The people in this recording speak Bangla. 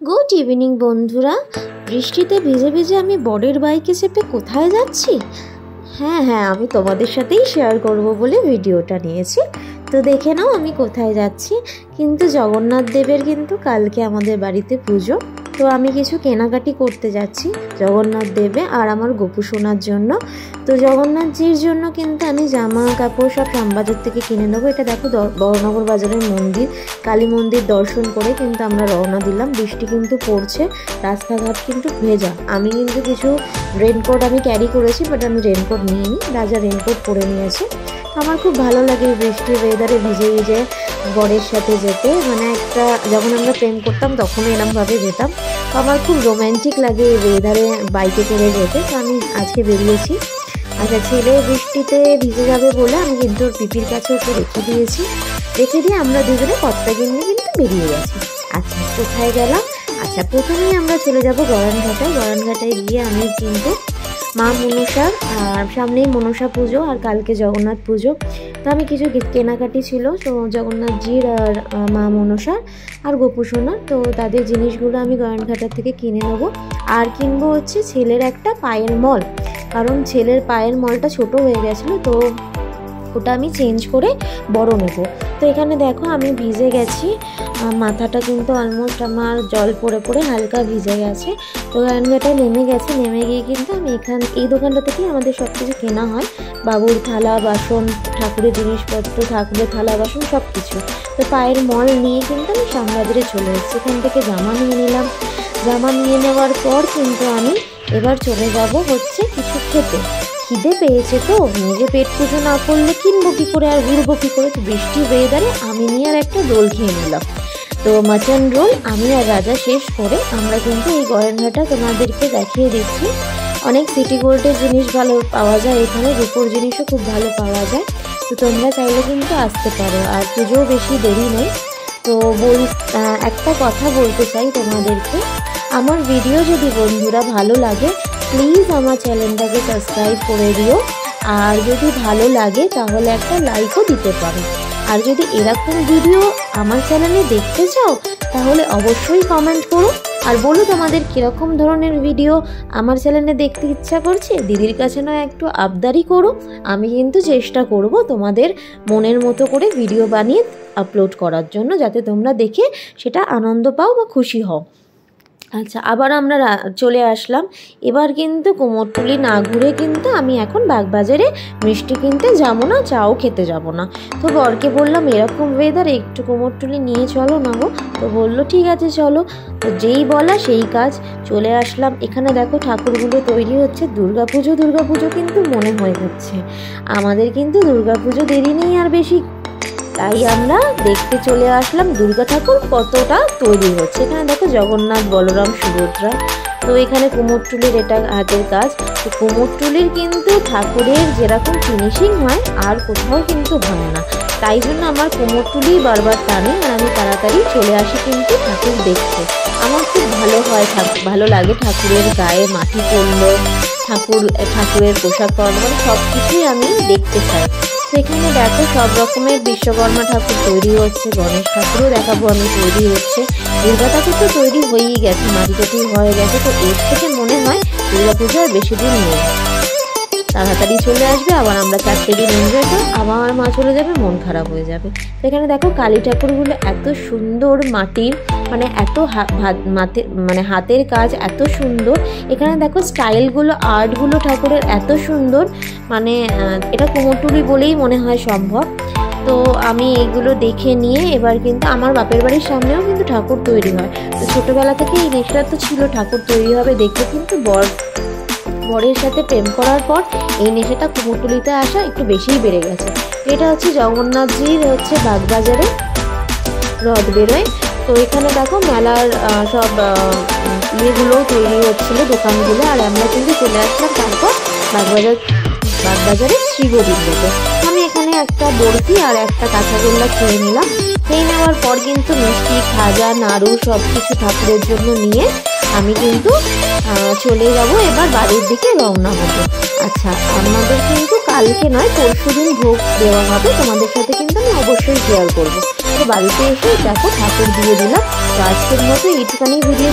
গুড ইভিনিং বন্ধুরা। বৃষ্টিতে ভিজে ভিজে আমি বরের বাইকে চেপে কোথায় যাচ্ছি? হ্যাঁ, আমি তোমাদের সাথেই শেয়ার করব বলে ভিডিওটা নিয়েছি। তো দেখে নাও আমি কোথায় যাচ্ছি। কিন্তু জগন্নাথ দেবের কিন্তু কালকে আমাদের বাড়িতে পুজো, তো আমি কিছু কেনাকাটি করতে যাচ্ছি জগন্নাথ দেবে আর আমার গোপু সোনার জন্য। তো জগন্নাথজির জন্য কিন্তু আমি জামা কাপড় সব শ্যামবাজার থেকে কিনে নেবো। এটা দেখো বড়নগর বাজারের মন্দির, কালী মন্দির দর্শন করে কিন্তু আমরা রওনা দিলাম। বৃষ্টি কিন্তু পড়ছে, রাস্তাঘাট কিন্তু ভেজা। আমি কিন্তু কিছু রেনকোট আমি ক্যারি করেছি, বাট আমি রেনকোট নিইনি, রাজা রেনকোট পরে নিয়েছে। আমার খুব ভালো লাগে বৃষ্টির ওয়েদারে ভিজে ভিজে বরের সাথে যেতে। মানে একটা যখন আমরা প্রেম করতাম তখনই এরমভাবে যেতাম। তো আমার খুব রোম্যান্টিক লাগে এই ওয়েদারে বাইকে করে যেতে। তো আমি আজকে বেরিয়েছি। আচ্ছা, ছেলে বৃষ্টিতে ভিজে যাবে বলে আমি কিন্তু ওর পিপির কাছে ওকে রেখে দিয়ে আমরা দুজনে কত্তাগিন্নি কিন্তু বেরিয়ে গেছি। আচ্ছা, কোথায় গেলাম? আচ্ছা, প্রথমেই আমরা চলে যাব গরানঘাটায়। গরানঘাটায় গিয়ে আমি কিন্তু মা মনসার, আর সামনেই মনসা পুজো আর কালকে জগন্নাথ পুজো। তো আমি কিছু কেনাকাটি ছিল, তো জগন্নাথজির আর মা মনসার আর গোপু সোনার, তো তাদের জিনিসগুলো আমি গরানঘাটার থেকে কিনে নেবো। আর কিনবো হচ্ছে ছেলের একটা পায়ের মল, কারণ ছেলের পায়ের মলটা ছোট হয়ে গেছিলো, তো ওটা আমি চেঞ্জ করে বড় নেব। তো এখানে দেখো আমি ভিজে গেছি, মাথাটা কিন্তু অলমোস্ট আমার জল পড়ে পড়ে হালকা ভিজে গেছে। তো গরানঘাটায় নেমে গিয়ে কিন্তু আমি এই দোকানটা থেকেই আমাদের সব কিছু কেনা হয়, বাবুর থালা বাসন, ঠাকুরের জিনিসপত্র, ঠাকুরের থালা বাসন সব কিছু। তো পায়ের মল নিয়ে কিন্তু আমি শ্যামবাজারে চলে এসেছি। এখান থেকে জামা নিয়ে নিলাম। জামা নিয়ে নেওয়ার পর কিন্তু আমি এবার চলে যাব হচ্ছে কিছু খেতে। খিদে পেয়েছে, তো নিজে পেট পুজো না করলে কিনবো কী করে আর ঘুরবো কী করে। তো বৃষ্টি ওয়েদারে আমি নিয়ে আর একটা রোল খেয়ে নিলাম। তো মাটন রোল আমি আর রাজা শেষ করে আমরা কিন্তু এই গরানঘাটা তোমাদেরকে দেখিয়ে দিচ্ছি। অনেক সিটি গোল্ডের জিনিস ভালো পাওয়া যায় এখানে, রূপোর জিনিসও খুব ভালো পাওয়া যায়। তো তোমরা চাইলে কিন্তু আসতে পারো, আর পুজোও বেশি দেরি নেই। তো একটা কথা বলতে চাই তোমাদেরকে, আমার ভিডিও যদি বন্ধুরা ভালো লাগে প্লিজ আমার চ্যানেলটাকে সাবস্ক্রাইব করে দিও। আর যদি ভালো লাগে তাহলে একটা লাইকও দিতে পারো। আর যদি এরকম ভিডিও আমার চ্যানেলে দেখতে চাও তাহলে অবশ্যই কমেন্ট করো আর বলো তোমাদের কীরকম ধরনের ভিডিও আমার চ্যানেলে দেখতে ইচ্ছা করছে। দিদির কাছে নয় একটু আবদারি করো, আমি কিন্তু চেষ্টা করব তোমাদের মনের মতো করে ভিডিও বানিয়ে আপলোড করার জন্য, যাতে তোমরা দেখে সেটা আনন্দ পাও বা খুশি হও। আচ্ছা, আবার আমরা চলে আসলাম। এবার কিন্তু কুমোরটুলি না ঘুরে কিন্তু আমি এখন বাগবাজারে মিষ্টি কিনতে যাবো না, চাও খেতে যাব না। তো বরকে বললাম এরকম ওয়েদারে একটু কুমোরটুলি নিয়ে চলো না গো। তো বললো ঠিক আছে চলো। তো যেই বলা সেই কাজ, চলে আসলাম। এখানে দেখো ঠাকুরগুলো তৈরি হচ্ছে। দুর্গাপুজো কিন্তু মনে হয়ে যাচ্ছে আমাদের, কিন্তু দুর্গাপুজো দেরি নেই আর বেশি। তাই আমরা দেখতে চলে আসলাম দুর্গা ঠাকুর কতটা তৈরি হচ্ছে। এখানে দেখো জগন্নাথ, বলরাম, সুভদ্রা। তো এখানে কুমোরটুলির এটা হাতের কাজ। তো কুমোরটুলির কিন্তু ঠাকুরের যেরকম ফিনিশিং হয় আর কোথাও কিন্তু হয় না। তাই জন্য আমার কুমোরটুলি বারবার টানে আর আমি তাড়াতাড়ি চলে আসি কিন্তু ঠাকুর দেখতে। আমার খুব ভালো লাগে ঠাকুরের গায়ে মাটি পড়লো, ঠাকুরের পোশাক পরানো, মানে সব কিছুই আমি দেখতে চাই। সেখানে দেখো সব রকমের বিশ্বকর্মা ঠাকুর তৈরি হচ্ছে, গণেশ ঠাকুরও দেখাবো আমি তৈরি হচ্ছে। দুর্গা ঠাকুর তো তৈরি হয়েই গেছে, মাটিটাটি হয়ে গেছে। তো এর থেকে মনে হয় দুর্গাপুজো আর বেশি দিন নেই, তাড়াতাড়ি চলে আসবে। আবার আমরা 4 দিন এনজয় করব, আবার মা চলে যাবে, মন খারাপ হয়ে যাবে। সেখানে দেখো কালী ঠাকুরগুলো এত সুন্দর মাটির, মানে এত হাতের কাজ এত সুন্দর। এখানে দেখো স্টাইলগুলো, আর্টগুলো ঠাকুরের এত সুন্দর, মানে এটা কুমোরটুলি বলেই মনে হয় সম্ভব। তো আমি এইগুলো দেখে নিয়ে এবার কিন্তু আমার বাপের বাড়ির সামনেও কিন্তু ঠাকুর তৈরি হয়। তো ছোটোবেলা থেকে এই নেশাটা তো ছিল ঠাকুর তৈরি হবে দেখে, কিন্তু বরের সাথে প্রেম করার পর এই নেশাটা কুমোরটুলিতে আসা একটু বেশিই বেড়ে গেছে। এটা হচ্ছে জগন্নাথজির হচ্ছে বাগবাজারে রথ বেরোয়। তো এখানে দেখো মেলার সব ইয়েগুলোও তৈরি হচ্ছিলো, দোকানগুলো। আর আমরা কিন্তু চলে আসলাম তারপর বাগবাজারে শ্রীগোবিন্দতে। আমি এখানে একটা বরফি আর একটা কাঁচাগোল্লা খেয়ে নিলাম। খেয়ে নেওয়ার পর কিন্তু মিষ্টি, খাজা, নাড়ু সব কিছু ঠাকুরের জন্য নিয়ে আমি কিন্তু চলে যাব এবার বাড়ির দিকে রওনা হবো। আচ্ছা, আমাদের কিন্তু কালকে নয় পরশুদিন ভোগ দেওয়া হবে, তোমাদের সাথে কিন্তু আমি অবশ্যই শেয়ার করবো। তো বাড়িতে এসে দেখো ঠাকুর দিয়ে দিলাম। তো আজকের মতো এইটুখানি ভিডিও